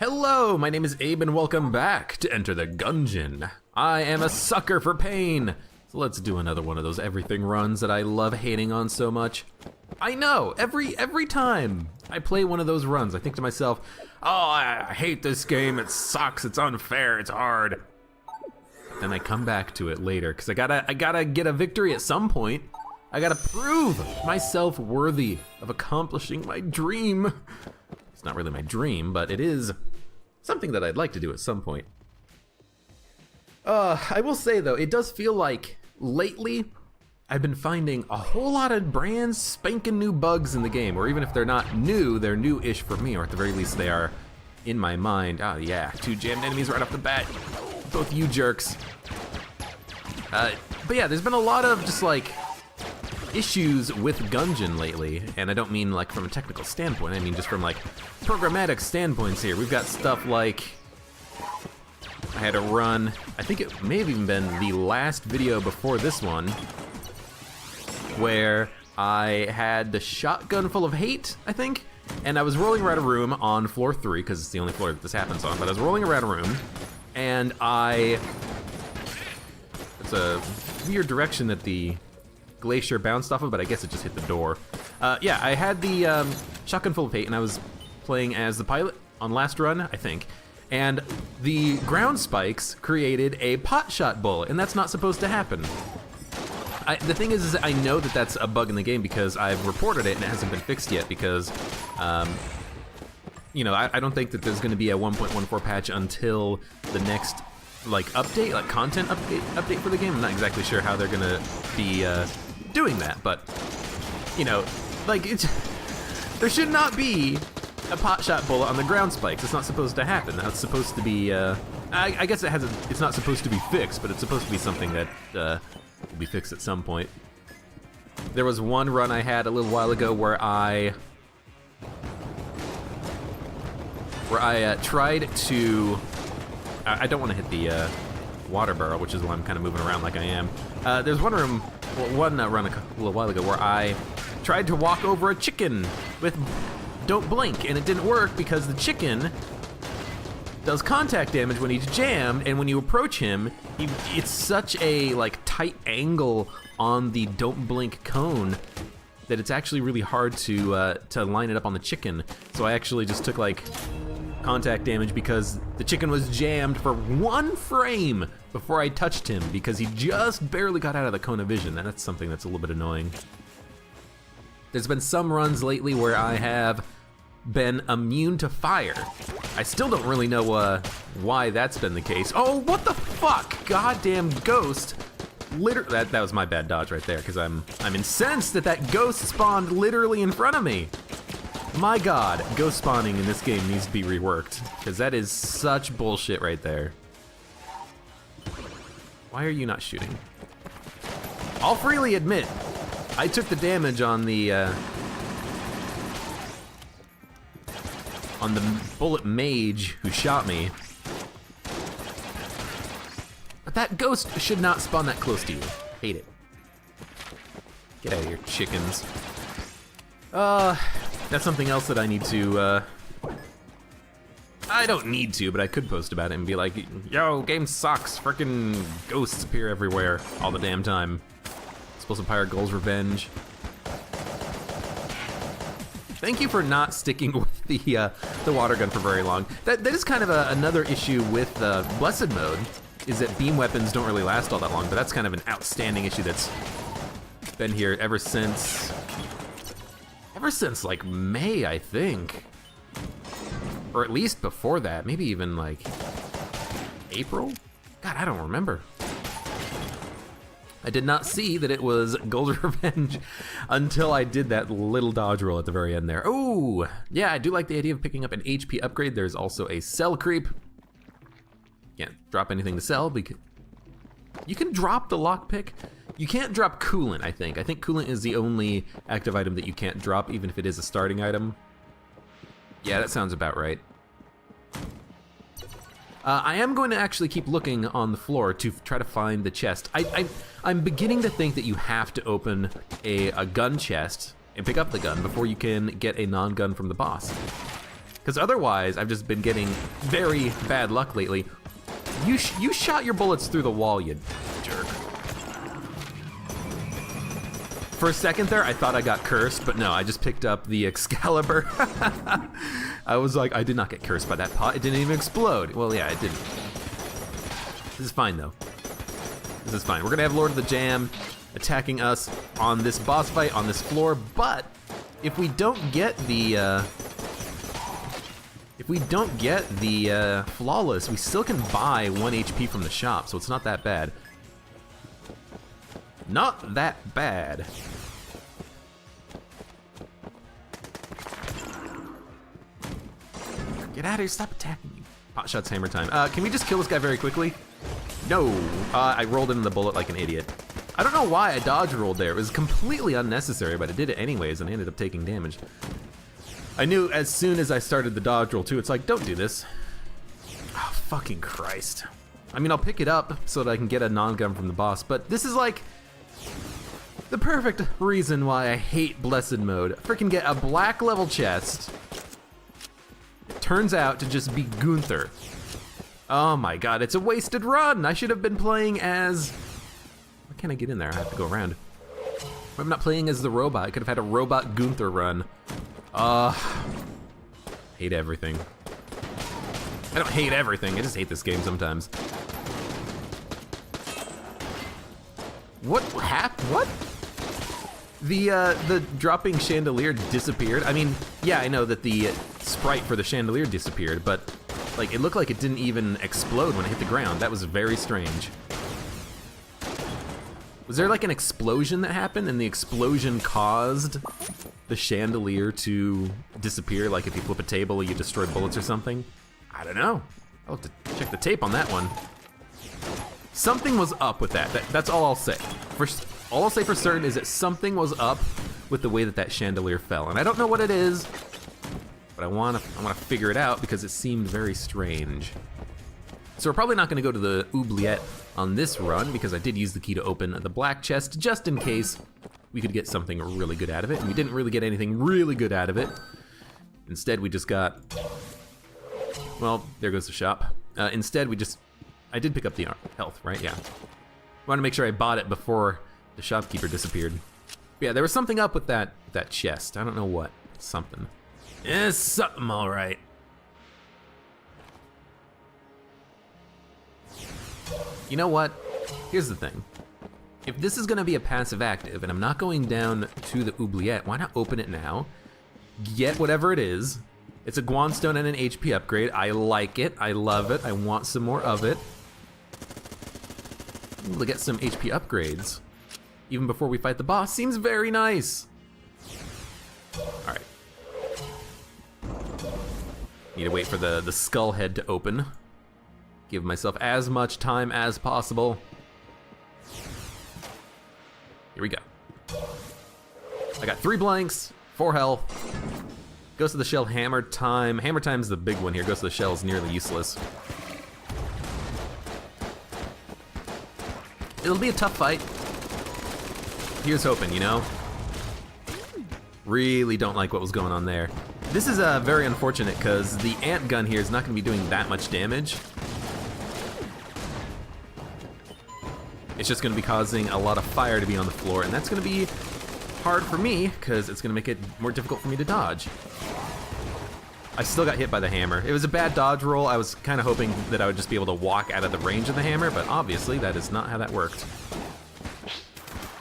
Hello, my name is Abe and welcome back to Enter the Gungeon. I am a sucker for pain. So let's do another one of those everything runs that I love hating on so much. I know, every time I play one of those runs, I think to myself, oh, I hate this game, it sucks, it's unfair, it's hard. Then I come back to it later, because I gotta get a victory at some point. I gotta prove myself worthy of accomplishing my dream. It's not really my dream, but it is something that I'd like to do at some point. I will say though, it does feel like lately I've been finding a whole lot of brand spanking new bugs in the game, or even if they're not new, they're new-ish for me, or at the very least they are in my mind. Oh yeah, 2 jammed enemies right off the bat. Both you jerks. But yeah, there's been a lot of just like issues with Gungeon lately, and I don't mean like from a technical standpoint, I mean just from like programmatic standpoints here. We've got stuff like, I had a run, I think it may have even been the last video before this one, where I had the shotgun full of hate, I think, and I was rolling around a room on floor 3, because it's the only floor that this happens on, but I was rolling around a room, and it's a weird direction that the glacier bounced off of, but I guess it just hit the door. Yeah, I had the shotgun full of hate, and I was playing as the pilot on last run, I think, and the ground spikes created a pot shot bullet, and that's not supposed to happen. The thing is I know that that's a bug in the game because I've reported it and it hasn't been fixed yet because, you know, I don't think that there's going to be a 1.14 patch until the next like update, like content update for the game. I'm not exactly sure how they're going to be doing that, but you know, like there should not be a pot shot bullet on the ground spikes. It's not supposed to happen. That's supposed to be, I guess it's not supposed to be fixed, but it's supposed to be something that will be fixed at some point. There was one run I had a little while ago where I tried to, I don't want to hit the water barrel, which is why I'm kind of moving around like I am. There's one run a little while ago where I tried to walk over a chicken with Don't Blink, and it didn't work because the chicken does contact damage when he's jammed, and when you approach him, it's such a like tight angle on the Don't Blink cone that it's actually really hard to line it up on the chicken. So I actually just took like contact damage because the chicken was jammed for 1 frame before I touched him because he just barely got out of the cone of vision, and that's something that's a little bit annoying. There's been some runs lately where I have been immune to fire. I still don't really know why that's been the case. Oh, what the fuck? Goddamn ghost. That was my bad dodge right there, because I'm incensed that ghost spawned literally in front of me. My god, ghost spawning in this game needs to be reworked, because that is such bullshit right there. Why are you not shooting? I'll freely admit, I took the damage on the bullet mage who shot me. But that ghost should not spawn that close to you. Hate it. Get out of here, chickens. That's something else that I need to, I don't need to, but I could post about it and be like, yo, game sucks, frickin' ghosts appear everywhere all the damn time. Explosive Pyre Goal's revenge. Thank you for not sticking with the water gun for very long. That is kind of another issue with Blessed mode, is that beam weapons don't really last all that long, but that's kind of an outstanding issue that's been here ever since like May, I think. Or at least before that, maybe even like April? God, I don't remember. I did not see that it was Gold's Revenge until I did that little dodge roll at the very end there. Oh, yeah, I do like the idea of picking up an HP upgrade. There's also a cell creep. Can't drop anything to sell because you can drop the lockpick. You can't drop coolant, I think. I think coolant is the only active item that you can't drop, even if it is a starting item. Yeah, that sounds about right. I am going to actually keep looking on the floor to try to find the chest. I'm beginning to think that you have to open a gun chest and pick up the gun before you can get a non-gun from the boss. Because otherwise, I've just been getting very bad luck lately. You shot your bullets through the wall, you jerk. For a second there, I thought I got cursed, but no, I just picked up the Excalibur. I was like, I did not get cursed by that pot. It didn't even explode. Well, yeah, it didn't. This is fine, though. This is fine. We're gonna have Lord of the Jam attacking us on this boss fight on this floor, but if we don't get the flawless, we still can buy 1 HP from the shop, so it's not that bad. Not that bad. Get out of here, stop attacking me. Potshot's hammer time. Can we just kill this guy very quickly? No, I rolled into the bullet like an idiot. I don't know why I dodge rolled there. It was completely unnecessary, but I did it anyways and I ended up taking damage. I knew as soon as I started the dodge roll too, it's like, don't do this. Oh, fucking Christ. I mean, I'll pick it up so that I can get a non-gun from the boss, but this is like the perfect reason why I hate Blessed Mode. Freaking get a black level chest. It turns out to just be Gunther. Oh my god, it's a wasted run. I should have been playing as... Why can't I get in there? I have to go around. I'm not playing as the robot. I could have had a robot Gunther run. Hate everything. I don't hate everything, I just hate this game sometimes. What happened? What? The dropping chandelier disappeared. I mean, yeah, I know that the sprite for the chandelier disappeared, but like it looked like it didn't even explode when it hit the ground. That was very strange. Was there like an explosion that happened and the explosion caused the chandelier to disappear? Like if you flip a table, you destroy bullets or something? I don't know. I'll have to check the tape on that one. Something was up with that. That's all I'll say. All I'll say for certain is that something was up with the way that chandelier fell. And I don't know what it is, but I wanna figure it out because it seemed very strange. So we're probably not gonna go to the oubliette on this run because I did use the key to open the black chest just in case we could get something really good out of it. And we didn't really get anything really good out of it. Instead, we just got, well, there goes the shop. Instead, I did pick up the health, right? Yeah. I want to make sure I bought it before the shopkeeper disappeared. But yeah, there was something up with that chest. I don't know what. Something. It's something, all right. You know what? Here's the thing. If this is gonna be a passive active and I'm not going down to the oubliette, why not open it now? Get whatever it is. It's a Guanstone and an HP upgrade. I like it, I love it, I want some more of it. Able to get some HP upgrades even before we fight the boss seems very nice. All right. Need to wait for the skull head to open. Give myself as much time as possible. Here we go. I got 3 blanks, 4 health. Goes to the shell, hammer time. Hammer time's the big one here. Goes to the shell is nearly useless. It'll be a tough fight. Here's hoping, you know? Really don't like what was going on there. This is very unfortunate because the ant gun here is not going to be doing that much damage. It's just going to be causing a lot of fire to be on the floor, and that's going to be hard for me because it's going to make it more difficult for me to dodge. I still got hit by the hammer. It was a bad dodge roll. I was kind of hoping that I would just be able to walk out of the range of the hammer, but obviously that is not how that worked.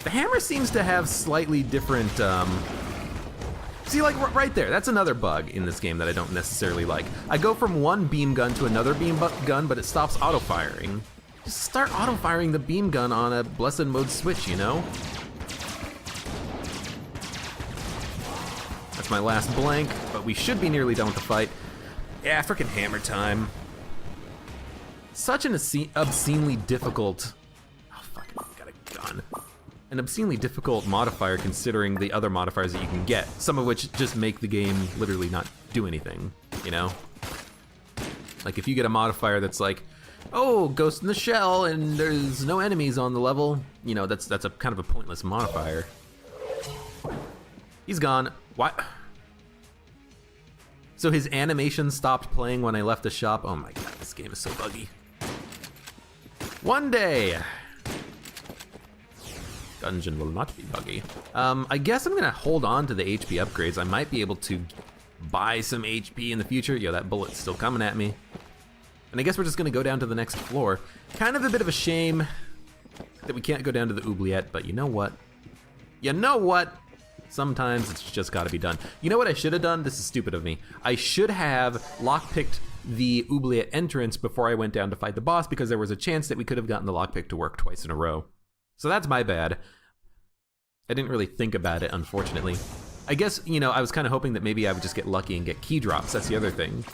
The hammer seems to have slightly different, see, like right there, that's another bug in this game that I don't necessarily like. I go from one beam gun to another beam gun, but it stops auto-firing. Just start auto-firing the beam gun on a Blessed Mode switch, you know? That's my last blank, but we should be nearly done with the fight. Yeah, frickin' hammer time. Such an obscenely difficult... Oh, fuck, I got a gun. An obscenely difficult modifier considering the other modifiers that you can get, some of which just make the game literally not do anything, you know? Like if you get a modifier that's like, oh, Ghost in the Shell and there's no enemies on the level, you know, that's a kind of a pointless modifier. He's gone. What? So his animation stopped playing when I left the shop. Oh my god, this game is so buggy. One day. Gungeon will not be buggy. I guess I'm gonna hold on to the HP upgrades. I might be able to buy some HP in the future. Yo, that bullet's still coming at me. And I guess we're just gonna go down to the next floor. Kind of a bit of a shame that we can't go down to the oubliette, but you know what? You know what? Sometimes it's just gotta be done. You know what I should have done? This is stupid of me. I should have lockpicked the oubliette entrance before I went down to fight the boss, because there was a chance that we could have gotten the lockpick to work twice in a row. So that's my bad. I didn't really think about it, unfortunately. I guess, you know, I was kind of hoping that maybe I would just get lucky and get key drops. That's the other thing.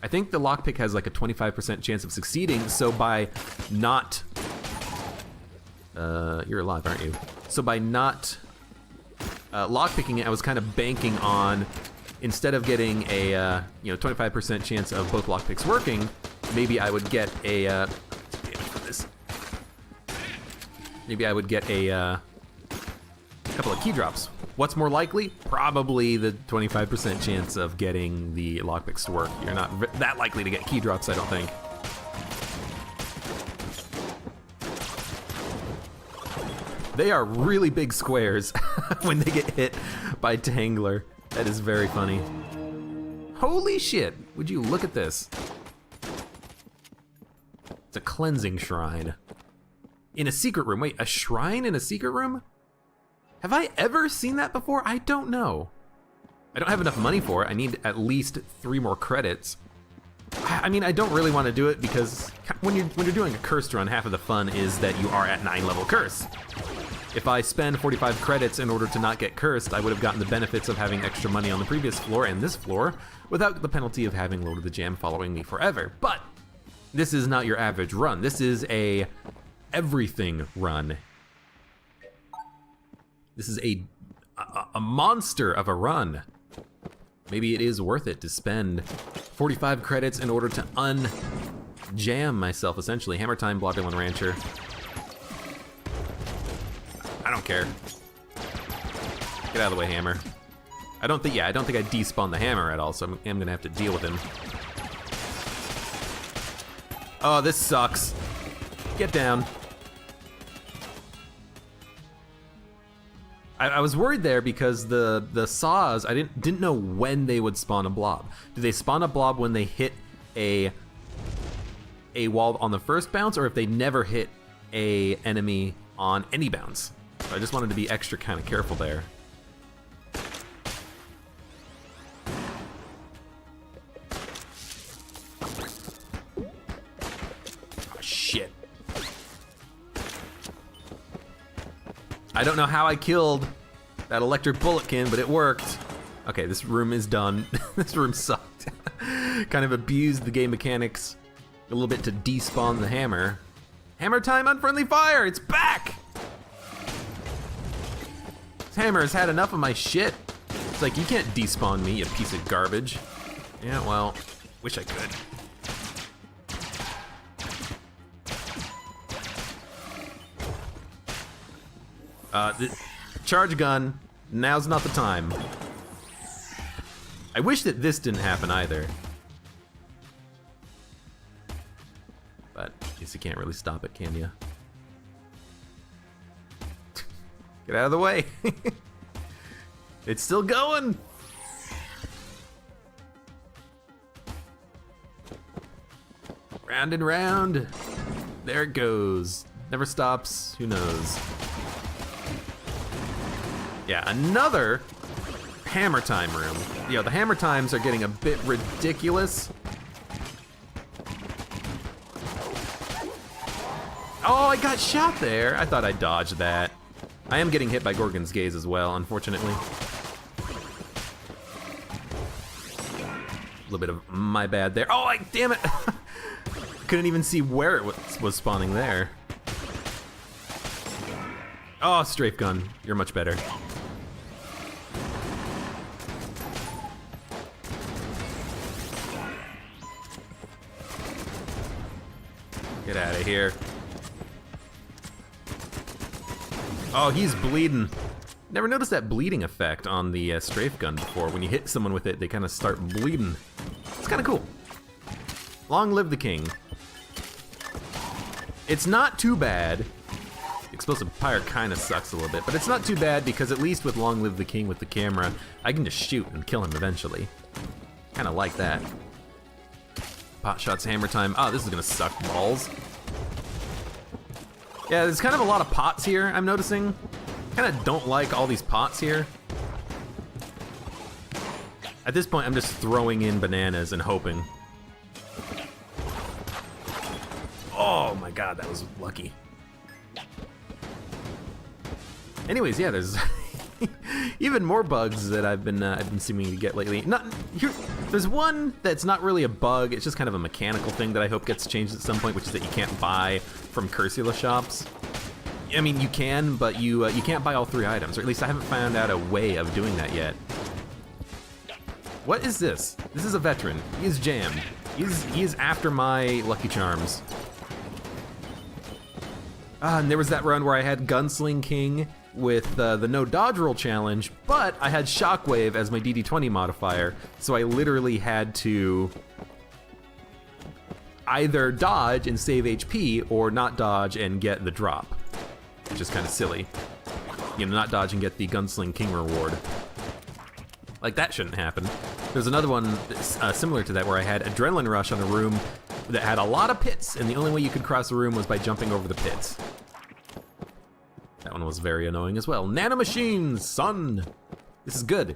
I think the lockpick has like a 25% chance of succeeding, so by not... you're alive, aren't you? So by not lockpicking it, I was kind of banking on, instead of getting a 25% chance of both lockpicks working, maybe I would get a maybe I would get a couple of key drops. What's more likely? Probably the 25% chance of getting the lockpicks to work. You're not that likely to get key drops, I don't think. They are really big squares when they get hit by Tangler. That is very funny. Holy shit, would you look at this? It's a cleansing shrine. In a secret room. Wait, a shrine in a secret room? Have I ever seen that before? I don't know. I don't have enough money for it. I need at least 3 more credits. I mean, I don't really want to do it because when you're doing a cursed run, half of the fun is that you are at 9 level curse. If I spend 45 credits in order to not get cursed, I would have gotten the benefits of having extra money on the previous floor and this floor without the penalty of having Lord of the Jam following me forever. But this is not your average run. This is a everything run. This is a monster of a run. Maybe it is worth it to spend 45 credits in order to unjam myself, essentially. Hammer time, Blobulin Rancher. I don't care. Get out of the way, Hammer. I don't think I despawned the Hammer at all, so I'm gonna have to deal with him. Oh, this sucks. Get down. I was worried there because the saws, I didn't know when they would spawn a blob. Do they spawn a blob when they hit a wall on the first bounce, or if they never hit a enemy on any bounce? So I just wanted to be extra kind of careful there. Oh, shit. I don't know how I killed that electric bulletkin, but it worked. Okay, this room is done. This room sucked. Kind of abused the game mechanics a little bit to despawn the hammer. Hammer time, unfriendly fire, it's back! This hammer has had enough of my shit. It's like, you can't despawn me, you piece of garbage. Yeah, well, wish I could. The charge gun, now's not the time. I wish that this didn't happen either. But I guess you can't really stop it, can you? Get out of the way. It's still going. Round and round. There it goes. Never stops. Who knows? Yeah, another hammer time room. You know, the hammer times are getting a bit ridiculous. Oh, I got shot there. I thought I dodged that. I am getting hit by Gorgon's Gaze as well, unfortunately. A little bit of my bad there. Oh, damn it. Couldn't even see where it was spawning there. Oh, strafe gun. You're much better. Get out of here. Oh, he's bleeding. Never noticed that bleeding effect on the strafe gun before. When you hit someone with it, they kind of start bleeding. It's kind of cool. Long live the king. It's not too bad. Explosive Pyre kind of sucks a little bit, but it's not too bad because at least with Long Live the King with the camera, I can just shoot and kill him eventually. Kind of like that. Pot shots, hammer time. Oh, this is gonna suck balls. Yeah, there's kind of a lot of pots here, I'm noticing. Kind of don't like all these pots here. At this point, I'm just throwing in bananas and hoping. Oh my god, that was lucky. Anyways, yeah, there's even more bugs that I've been seeming to get lately. There's one that's not really a bug. It's just kind of a mechanical thing that I hope gets changed at some point, which is that you can't buy from Cursula shops. I mean, you can, but you can't buy all 3 items, or at least I haven't found out a way of doing that yet. What is this? This is a veteran. He is jammed. He is after my Lucky Charms. And there was that run where I had Gunsling King with the no dodge roll challenge, but I had Shockwave as my DD20 modifier, so I literally had to either dodge and save HP or not dodge and get the drop, which is kind of silly. You know, not dodge and get the Gunsling King reward. Like, that shouldn't happen. There's another one similar to that where I had Adrenaline Rush on a room that had a lot of pits, and the only way you could cross the room was by jumping over the pits. That one was very annoying as well. Nanomachines, son! This is good.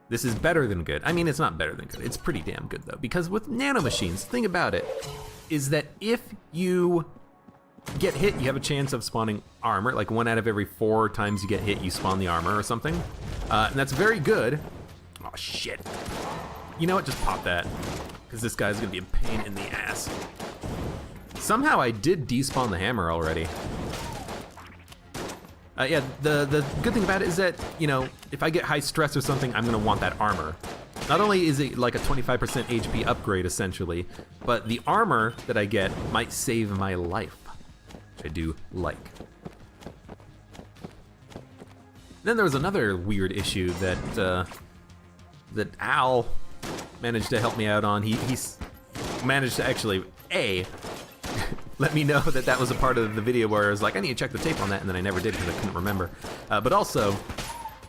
This is better than good. I mean, it's not better than good. It's pretty damn good, though. Because with nanomachines, the thing about it is that if you get hit, you have a chance of spawning armor. Like 1 out of every 4 times you get hit, you spawn the armor or something. And that's very good. Oh, shit. You know what? Just pop that. Because this guy's going to be a pain in the ass. Somehow I did despawn the hammer already. Yeah, the good thing about it is that, you know, if I get high stress or something, I'm gonna want that armor. Not only is it like a 25% HP upgrade, essentially, but the armor that I get might save my life, which I do like. Then there was another weird issue that that Al managed to help me out on. He's managed to actually, let me know that that was a part of the video where I was like, I need to check the tape on that, and then I never did because I couldn't remember. But also,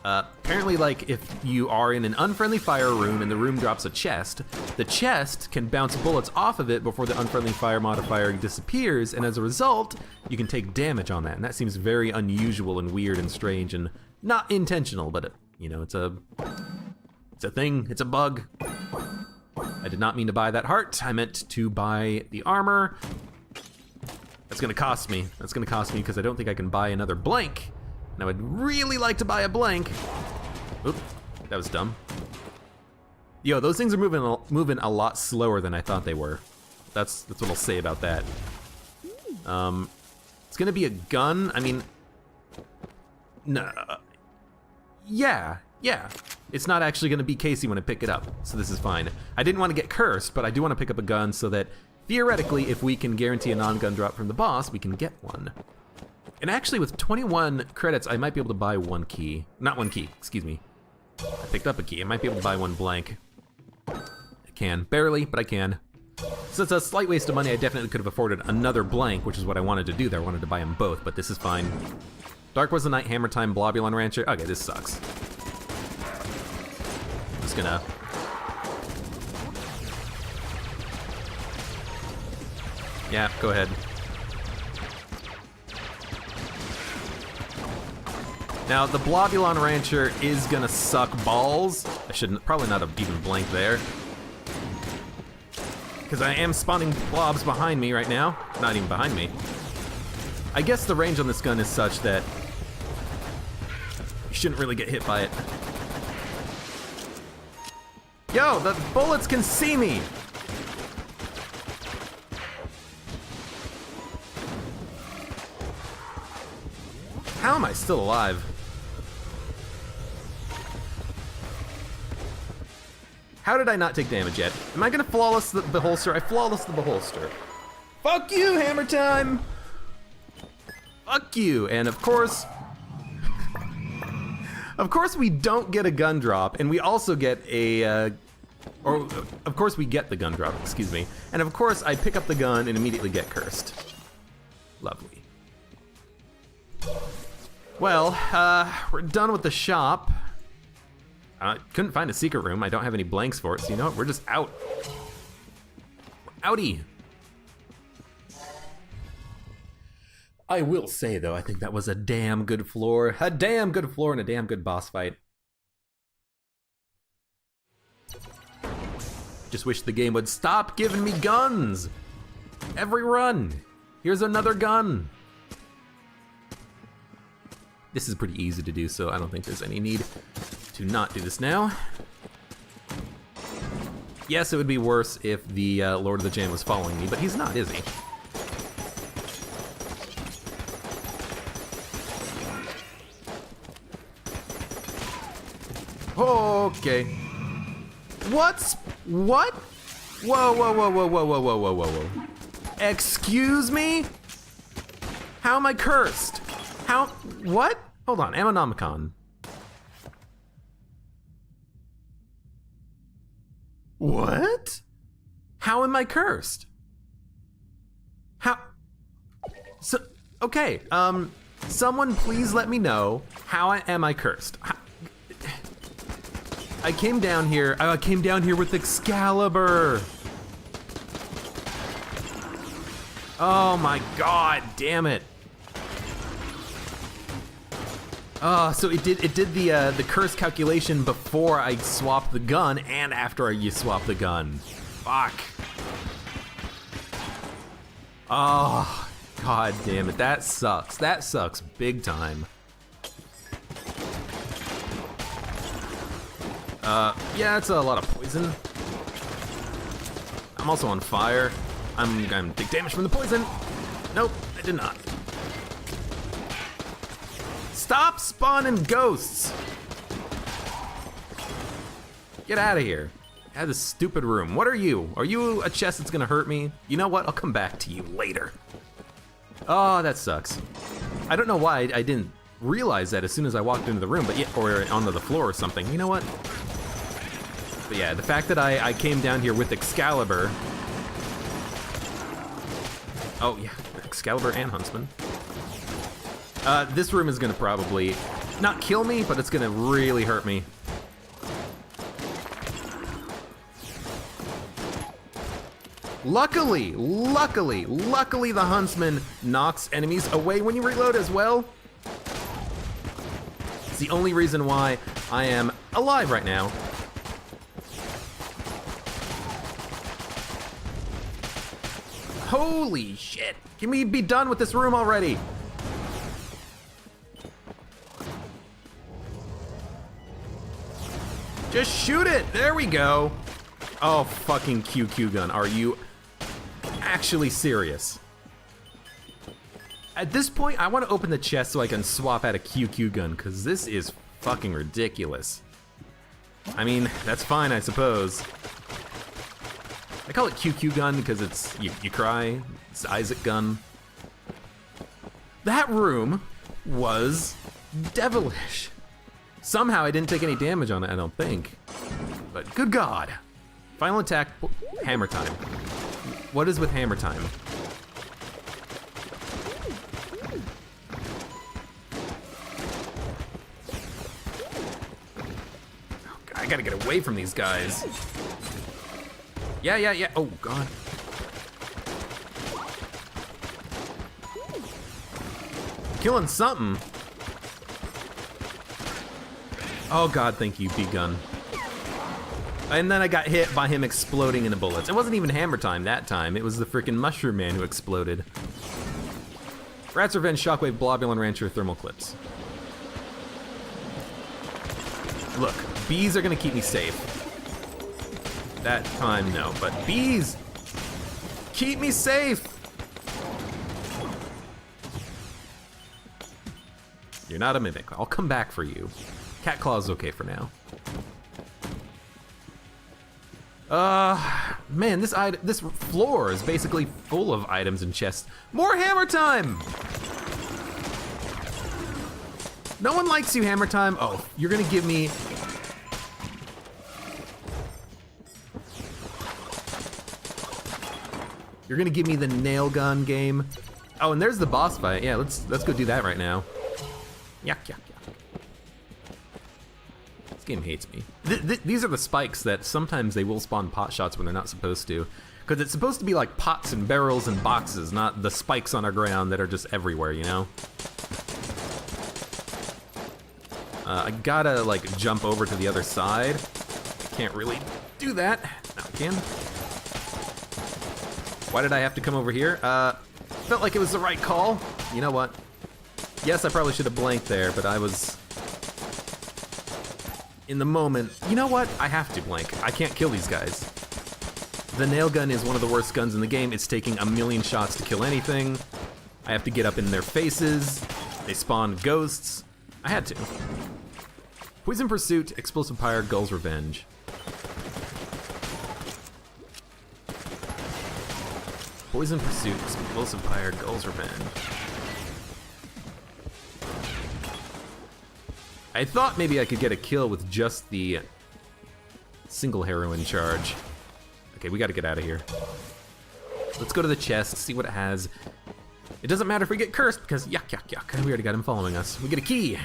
apparently, like, if you are in an unfriendly fire room and the room drops a chest, the chest can bounce bullets off of it before the unfriendly fire modifier disappears, and as a result, you can take damage on that. And that seems very unusual and weird and strange and not intentional, but, you know, it's a thing, it's a bug. I did not mean to buy that heart. I meant to buy the armor. That's gonna cost me. That's gonna cost me because I don't think I can buy another blank. And I would really like to buy a blank. Oop, that was dumb. Yo, those things are moving a lot slower than I thought they were. That's what I'll say about that. It's gonna be a gun. I mean, no. Yeah. It's not actually gonna be Casey when I pick it up, so this is fine. I didn't want to get cursed, but I do want to pick up a gun so that theoretically, if we can guarantee a non-gun drop from the boss, we can get one. And actually, with 21 credits, I might be able to buy 1 key. Not 1 key, excuse me. I picked up a key. I might be able to buy 1 blank. I can. Barely, but I can. So it's a slight waste of money. I definitely could have afforded another blank, which is what I wanted to do there. I wanted to buy them both, but this is fine. Dark was the night, hammer time, Blobulon Rancher. Okay, this sucks. I'm just gonna... Yeah, go ahead. Now, the Blobulon Rancher is gonna suck balls. I should probably not have even blanked there. Because I am spawning blobs behind me right now. Not even behind me. I guess the range on this gun is such that you shouldn't really get hit by it. Yo, the bullets can see me! How am I still alive? How did I not take damage yet? Am I gonna flawless the beholster? I flawless the beholster. Fuck you, hammer time! Fuck you! And of course, Of course we don't get a gun drop, and we also get a, or of course we get the gun drop, excuse me. And of course I pick up the gun and immediately get cursed. Lovely. Well, we're done with the shop. Couldn't find a secret room. I don't have any blanks for it, so you know what? We're just out. Outie. I will say, though, I think that was a damn good floor. A damn good floor and a damn good boss fight. Just wish the game would stop giving me guns. Every run. Here's another gun. This is pretty easy to do, so I don't think there's any need to not do this now. Yes, it would be worse if the Lord of the Jam was following me, but he's not, is he? Okay. What? Whoa, whoa, whoa, whoa, whoa, whoa, whoa, whoa, whoa, whoa. Excuse me? How am I cursed? How? What? Hold on, Ammonomicon. What? How am I cursed? How? So, okay, someone please let me know, how am I cursed? I came down here with Excalibur. Oh my god, damn it. So it did the curse calculation before I swapped the gun and after you swap the gun. Fuck. Oh, god damn it, that sucks. That sucks big time. Yeah, it's a lot of poison. I'm also on fire. I'm gonna take damage from the poison. Nope, I did not. Stop spawning ghosts! Get out of here. Out of this stupid room. What are you? Are you a chest that's gonna hurt me? You know what? I'll come back to you later. Oh, that sucks. I don't know why I didn't realize that as soon as I walked into the room, but yeah, or onto the floor or something. You know what? But yeah, the fact that I came down here with Excalibur. Oh yeah, Excalibur and Huntsman. This room is gonna probably not kill me, but it's gonna really hurt me. Luckily, the Huntsman knocks enemies away when you reload as well. It's the only reason why I am alive right now. Holy shit! Can we be done with this room already? Just shoot it! There we go! Oh, fucking QQ gun. Are you actually serious? At this point, I want to open the chest so I can swap out a QQ gun, because this is fucking ridiculous. I mean, that's fine, I suppose. I call it QQ gun because it's, you cry, it's Isaac gun. That room was devilish. Somehow I didn't take any damage on it, I don't think. But good God. Final attack, hammer time. What is with hammer time? Oh, I gotta get away from these guys. Yeah. Oh, God. Killing something. Oh, God, thank you, B-gun. And then I got hit by him exploding into bullets. It wasn't even hammer time that time. It was the freaking Mushroom Man who exploded. Rat's Revenge, Shockwave, Blobulin Rancher, Thermal Clips. Look, bees are gonna keep me safe. That time, no, but bees keep me safe. You're not a mimic. I'll come back for you. Cat Claw's okay for now. Man, this floor is basically full of items and chests. More hammer time! No one likes you, Hammer Time. Oh, you're gonna give me... You're gonna give me the nail gun game. Oh, and there's the boss fight. Yeah, let's go do that right now. Yuck, yuck, yuck. This game hates me. These are the spikes that sometimes they will spawn pot shots when they're not supposed to. Because it's supposed to be like pots and barrels and boxes, not the spikes on our ground that are just everywhere, you know? I gotta like jump over to the other side. I can't really do that. Now I can. Why did I have to come over here? Felt like it was the right call. You know what? Yes, I probably should have blanked there, but I was in the moment. You know what? I have to blank. I can't kill these guys. The nail gun is one of the worst guns in the game. It's taking a million shots to kill anything. I have to get up in their faces. They spawn ghosts. I had to. Poison Pursuit, Explosive Pyre, Gull's Revenge. Poison Pursuit, Explosive Pyre, Gull's Revenge. I thought maybe I could get a kill with just the single heroin charge. Okay, we gotta get out of here. Let's go to the chest, see what it has. It doesn't matter if we get cursed because yuck, yuck, yuck. We already got him following us. We get a key.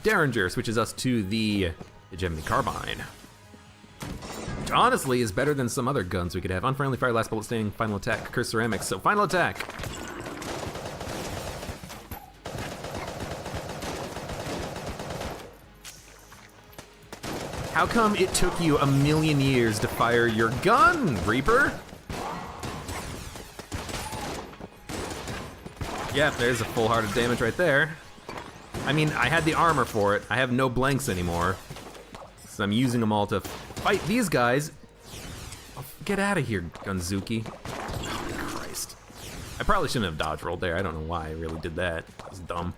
Derringer switches us to the Hegemony Carbine. Which honestly is better than some other guns we could have. Unfriendly fire, last bullet standing, final attack, cursed ceramics. So final attack. How come it took you a million years to fire your gun, Reaper? Yeah, there's a full heart of damage right there. I mean, I had the armor for it. I have no blanks anymore. So I'm using them all to fight these guys. Oh, get out of here, Gunzuki. Oh, Christ. I probably shouldn't have dodge rolled there. I don't know why I really did that. It was dumb.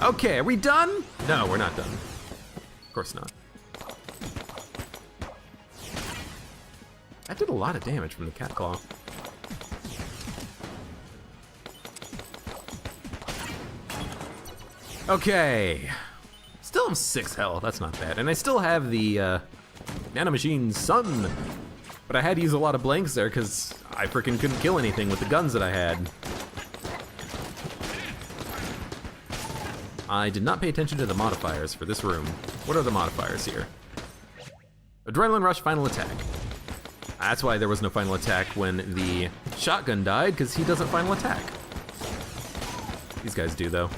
Okay, are we done? No, we're not done. Of course not. That did a lot of damage from the cat claw. Okay. Still have 6 health, that's not bad. And I still have the Nanomachine Sun. But I had to use a lot of blanks there because I freaking couldn't kill anything with the guns that I had. I did not pay attention to the modifiers for this room. What are the modifiers here? Adrenaline Rush, final attack. That's why there was no final attack when the shotgun died, because he doesn't final attack. These guys do, though.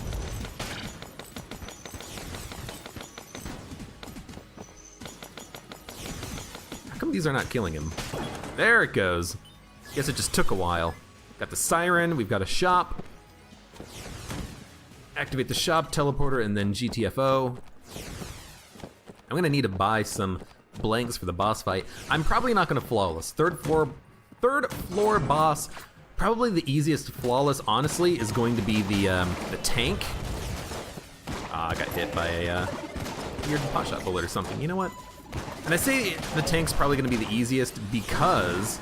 How come these are not killing him? There it goes. Guess it just took a while. Got the siren, we've got a shop. Activate the shop, teleporter, and then GTFO. I'm gonna need to buy some blanks for the boss fight. I'm probably not gonna flawless. Third floor boss, probably the easiest flawless, honestly, is going to be the tank. I got hit by a weird pot shot bullet or something. You know what? And I say the tank's probably gonna be the easiest because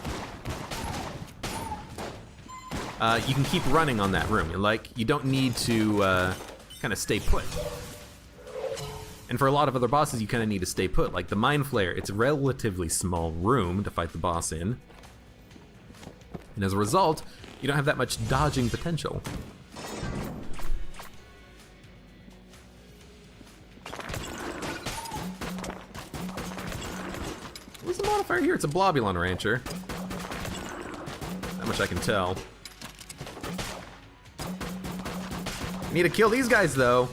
you can keep running on that room. Like, you don't need to kind of stay put. And for a lot of other bosses, you kind of need to stay put. Like the Mind Flayer, it's a relatively small room to fight the boss in. And as a result, you don't have that much dodging potential. What's the modifier here? It's a Blobulon Rancher. That much I can tell. Need to kill these guys, though.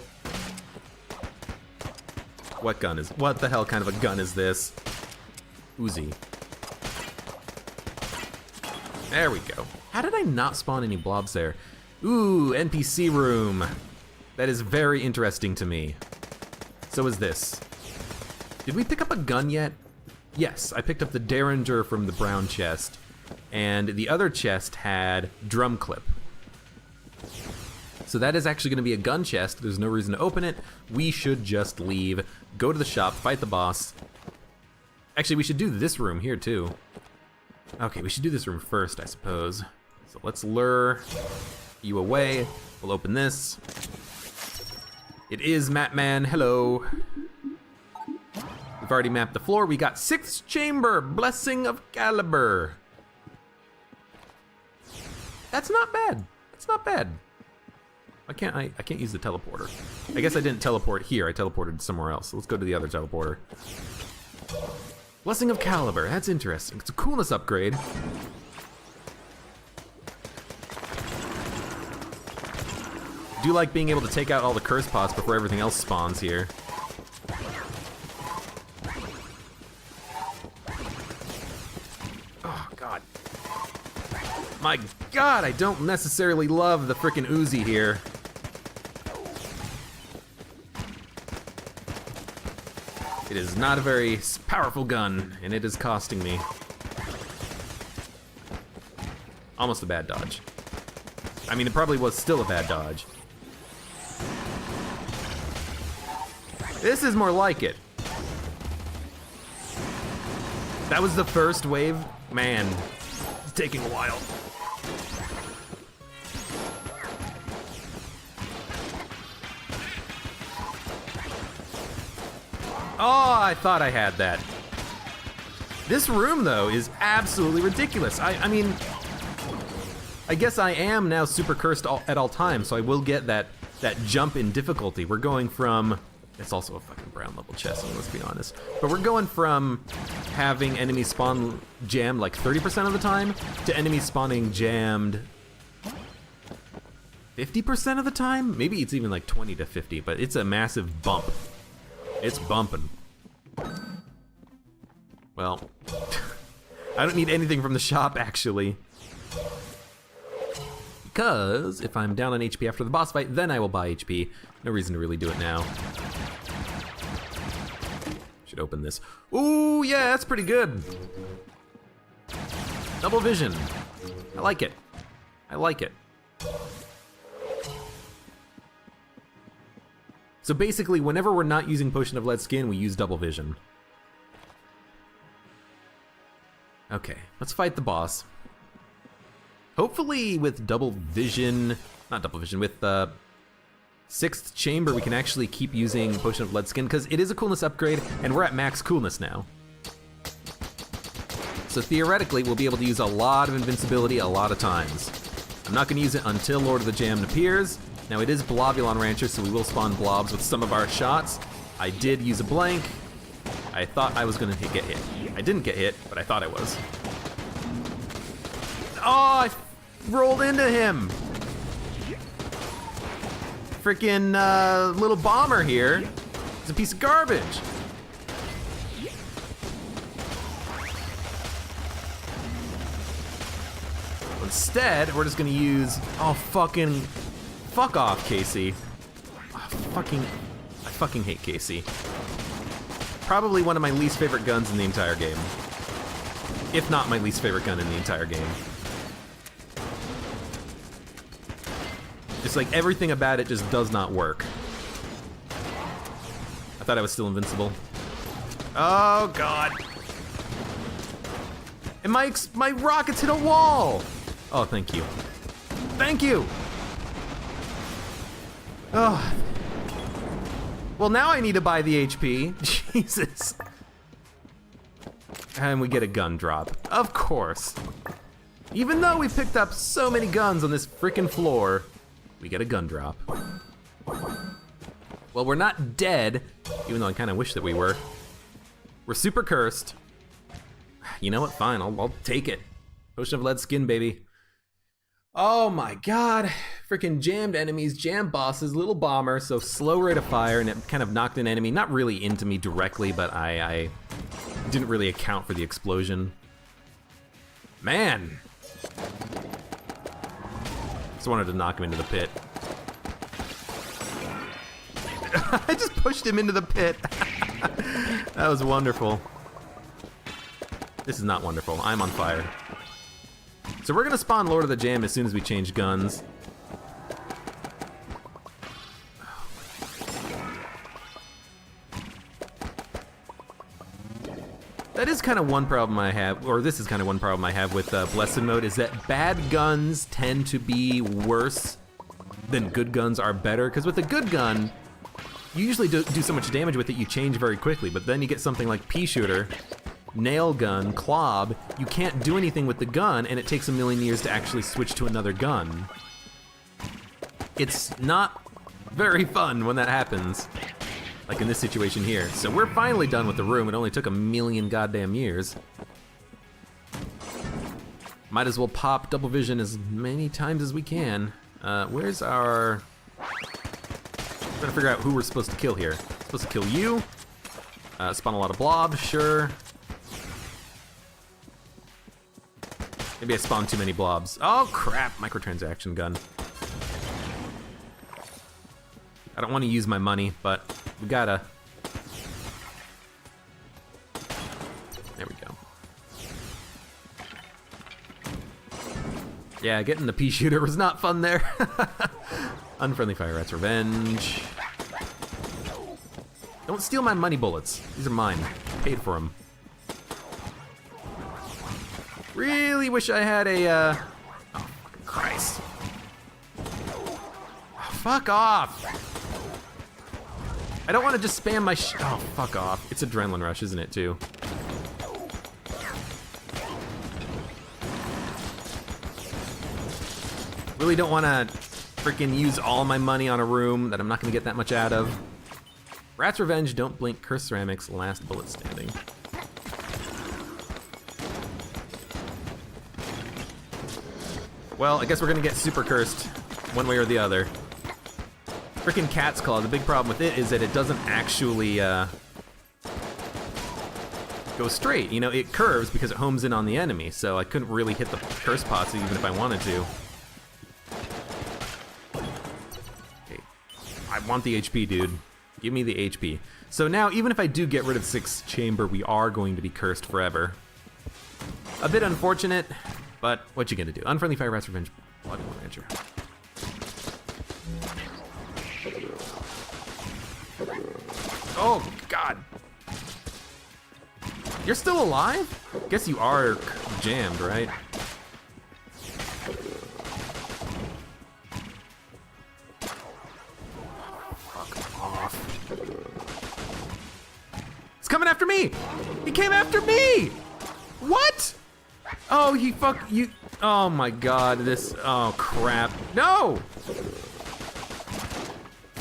What the hell kind of a gun is this? Uzi. There we go. How did I not spawn any blobs there? Ooh, NPC room. That is very interesting to me. So is this. Did we pick up a gun yet? Yes, I picked up the Derringer from the brown chest. And the other chest had drum clip. So that is actually going to be a gun chest. There's no reason to open it. We should just leave, go to the shop, fight the boss. Actually, we should do this room here too. Okay, we should do this room first, I suppose. So let's lure you away. We'll open this. It is Mapman, hello. We've already mapped the floor. We got 6th chamber, Blessing of Caliber. That's not bad. That's not bad. Why can't I can't use the teleporter. I guess I didn't teleport here. I teleported somewhere else. Let's go to the other teleporter. Blessing of Caliber. That's interesting. It's a coolness upgrade. Do like being able to take out all the curse pots before everything else spawns here. Oh god. My god, I don't necessarily love the frickin' Uzi here. It is not a very powerful gun, and it is costing me. Almost a bad dodge. I mean, it probably was still a bad dodge. This is more like it. That was the first wave? Man, it's taking a while. Oh, I thought I had that. This room, though, is absolutely ridiculous. I mean, I guess I am now super cursed at all times, so I will get that jump in difficulty. We're going from... It's also a fucking brown level chest, let's be honest. But we're going from having enemies spawn jammed like 30% of the time to enemies spawning jammed 50% of the time? Maybe it's even like 20 to 50, but it's a massive bump. It's bumping. Well, I don't need anything from the shop, actually. Because if I'm down on HP after the boss fight, then I will buy HP. No reason to really do it now. Should open this. Ooh, yeah, that's pretty good. Double vision. I like it. I like it. So basically, whenever we're not using Potion of Lead Skin, we use double vision. Okay, let's fight the boss. Hopefully with double vision, not double vision, with 6th chamber, we can actually keep using Potion of Lead Skin, because it is a coolness upgrade, and we're at max coolness now. So theoretically, we'll be able to use a lot of invincibility a lot of times. I'm not going to use it until Lord of the Jam appears. Now it is Blobulon Rancher, so we will spawn blobs with some of our shots. I did use a blank. I thought I was going to get hit. I didn't get hit, but I thought I was. Oh, I rolled into him. Freaking little bomber here is a piece of garbage. Instead, we're just gonna use, oh fucking, fuck off, Casey. Oh, I fucking hate Casey. Probably one of my least favorite guns in the entire game. If not my least favorite gun in the entire game. Just like everything about it just does not work. I thought I was still invincible. Oh god. And my rockets hit a wall! Oh, thank you. Thank you! Oh. Well, now I need to buy the HP. Jesus. And we get a gun drop. Of course. Even though we picked up so many guns on this freaking floor, we get a gun drop. Well, we're not dead, even though I kind of wish that we were. We're super cursed. You know what? Fine, I'll take it. Potion of Lead Skin, baby. Oh my god. Freaking jammed enemies, jammed bosses, little bomber, so slow rate of fire, and it kind of knocked an enemy, not really into me directly, but I didn't really account for the explosion. Man. Just wanted to knock him into the pit. I just pushed him into the pit. That was wonderful. This is not wonderful. I'm on fire. So we're gonna spawn Lord of the Jam as soon as we change guns. That is kind of one problem I have, or this is kind of one problem I have with Blessed Mode, is that bad guns tend to be worse than good guns are better. Because with a good gun, you usually do so much damage with it, you change very quickly. But then you get something like pea shooter, nail gun, clob, you can't do anything with the gun, and it takes a million years to actually switch to another gun. It's not very fun when that happens. Like in this situation here. So we're finally done with the room. It only took a million goddamn years. Might as well pop double vision as many times as we can. Where's our... We're gonna figure out who we're supposed to kill here. Supposed to kill you. Spawn a lot of blobs, sure. Maybe I spawned too many blobs. Oh crap, microtransaction gun. I don't want to use my money, but we gotta. There we go. Yeah, getting the pea shooter was not fun there. Unfriendly fire rat's revenge. Don't steal my money bullets. These are mine. I paid for them. Really wish I had a, oh, fucking Christ. Oh, fuck off. I don't want to just spam my oh, fuck off. It's adrenaline rush, isn't it, too? Really don't want to freaking use all my money on a room that I'm not going to get that much out of. Rat's Revenge, don't blink, curse ceramics, last bullet standing. Well, I guess we're going to get super cursed one way or the other. Frickin' Cat's Claw, the big problem with it is that it doesn't actually go straight. You know, it curves because it homes in on the enemy, so I couldn't really hit the curse pots even if I wanted to. Okay. I want the HP, dude. Give me the HP. So now, even if I do get rid of 6th Chamber, we are going to be cursed forever. A bit unfortunate, but what you gonna do? Unfriendly Fire Rat's Revenge, Bloody Rancher. Oh, God. You're still alive? Guess you are jammed, right? Fuck off. He's coming after me! He came after me! What? Oh, he fuck you. Oh my God, this, oh crap. No!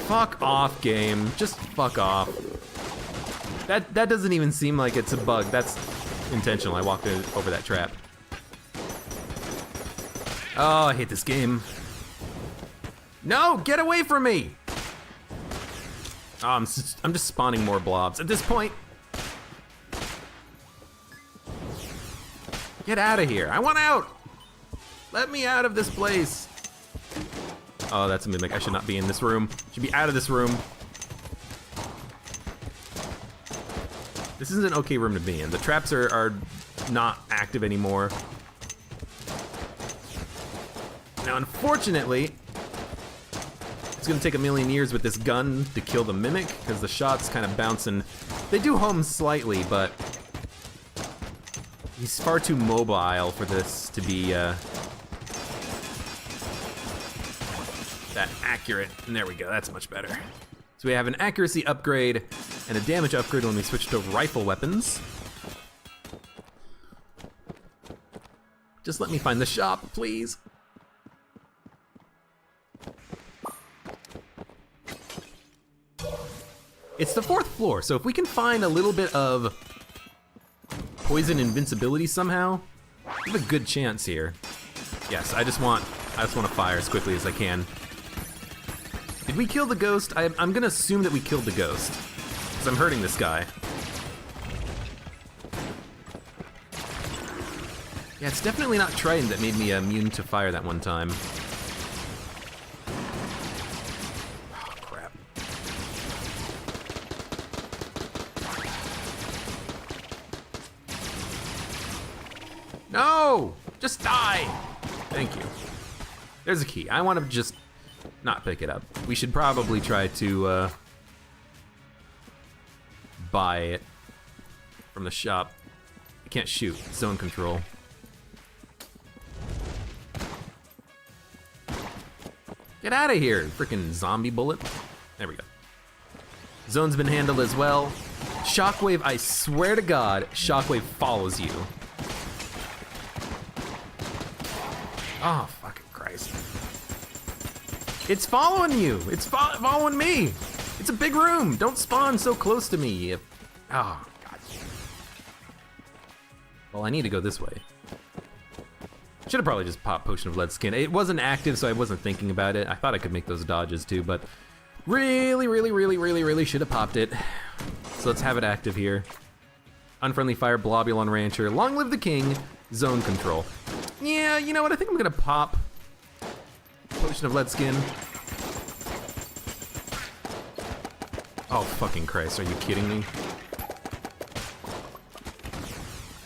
Fuck off, game. Just fuck off. That doesn't even seem like it's a bug. That's intentional. I walked over that trap. Oh, I hate this game. No, get away from me! Oh, I'm just spawning more blobs. At this point, get out of here. I want out! Let me out of this place. Oh, that's a mimic. I should not be in this room. Should be out of this room. This is an okay room to be in. The traps are not active anymore. Now, unfortunately, it's gonna take a million years with this gun to kill the mimic, because the shots kind of bounce and they do home slightly, but he's far too mobile for this to be that accurate. And there we go, that's much better. So we have an accuracy upgrade and a damage upgrade when we switch to rifle weapons. Just let me find the shop, please. It's the 4th floor, so if we can find a little bit of poison invincibility somehow, we have a good chance here. Yes, I just want to fire as quickly as I can. Did we kill the ghost? I'm gonna assume that we killed the ghost, because I'm hurting this guy. Yeah, it's definitely not Trident that made me immune to fire that one time. Oh, crap. No! Just die! Thank you. There's a key. I want to just not pick it up. We should probably try to buy it from the shop. can't shoot. Zone control. Get out of here, freaking zombie bullet. There we go. Zone's been handled as well. Shockwave, I swear to God, Shockwave follows you. Oh, fucking Christ. It's following you. It's following me. It's a big room. Don't spawn so close to me. Oh, God. Well, I need to go this way. Should have probably just popped Potion of Lead Skin. It wasn't active, so I wasn't thinking about it. I thought I could make those dodges too, but really should have popped it. So let's have it active here. Unfriendly Fire, Blobulon Rancher, Long Live the King, Zone Control. Yeah, you know what? I think I'm gonna pop Potion of Lead Skin. Oh, fucking Christ, are you kidding me?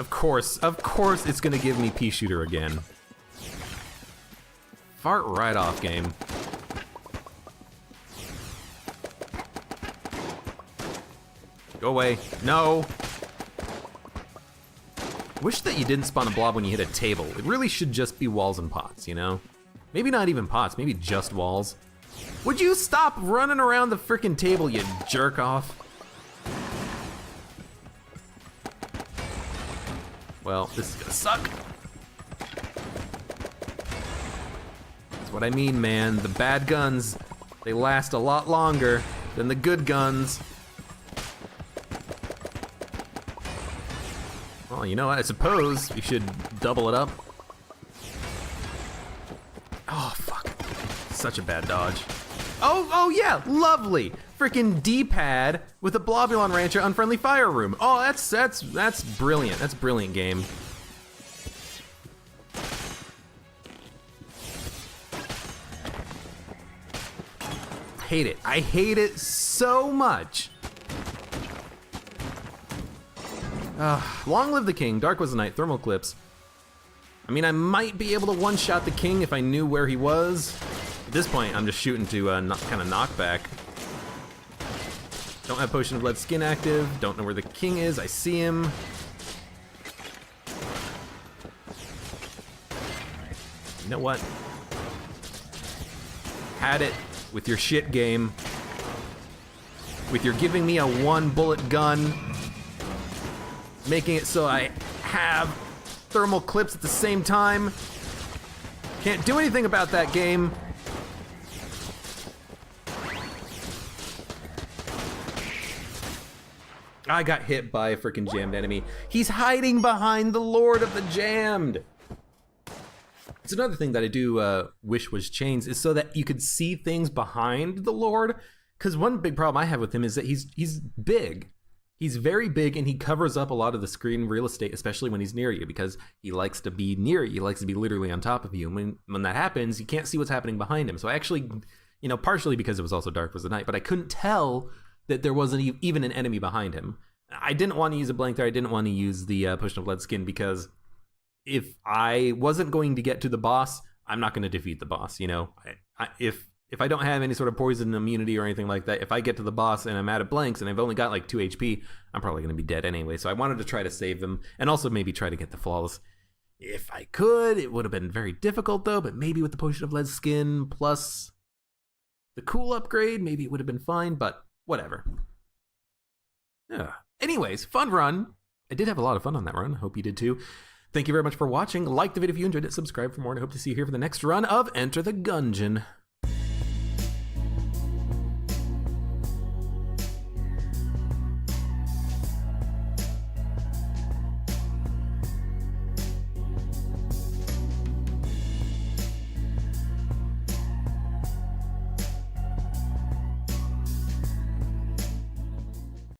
Of course it's gonna give me Pea Shooter again. Fart right off, game. Go away. No! Wish that you didn't spawn a blob when you hit a table. It really should just be walls and pots, you know? Maybe not even pots, maybe just walls. Would you stop running around the frickin' table, you jerk off? Well, this is gonna suck. That's what I mean, man. The bad guns, they last a lot longer than the good guns. Well, you know what? I suppose we should double it up. Oh, fuck. Such a bad dodge. Oh yeah, lovely. Freaking D-pad with a Blobulon Rancher Unfriendly Fire Room. Oh, that's brilliant. That's brilliant game. Hate it. I hate it so much. Long Live the King, Dark Was the Night, Thermal Clips. I mean, I might be able to one-shot the king if I knew where he was. At this point, I'm just shooting to kind of knockback. Don't have Potion of Lead Skin active. Don't know where the king is. I see him. You know what? Had it with your shit game. With your giving me a one-bullet gun. Making it so I have thermal clips at the same time. Can't do anything about that game. I got hit by a freaking jammed enemy. He's hiding behind the Lord of the Jammed. It's another thing that I do wish was changed is so that you could see things behind the Lord. Because one big problem I have with him is that he's big. He's very big and he covers up a lot of the screen real estate, especially when he's near you, because he likes to be near you. He likes to be literally on top of you. And when that happens, you can't see what's happening behind him. So I actually, you know, partially because it was also Dark Was the Night, but I couldn't tell that there wasn't even an enemy behind him. I didn't want to use a blank there. I didn't want to use the Potion of Lead Skin because if I wasn't going to get to the boss, I'm not going to defeat the boss. You know, if I don't have any sort of poison immunity or anything like that, if I get to the boss and I'm out of blanks and I've only got like 2 HP, I'm probably going to be dead anyway. So I wanted to try to save him and also maybe try to get the flawless. If I could, it would have been very difficult though, but maybe with the Potion of Lead Skin plus the cool upgrade, maybe it would have been fine, but whatever. Yeah. Anyways, fun run. I did have a lot of fun on that run. Hope you did too. Thank you very much for watching. Like the video if you enjoyed it. Subscribe for more, and I hope to see you here for the next run of Enter the Gungeon.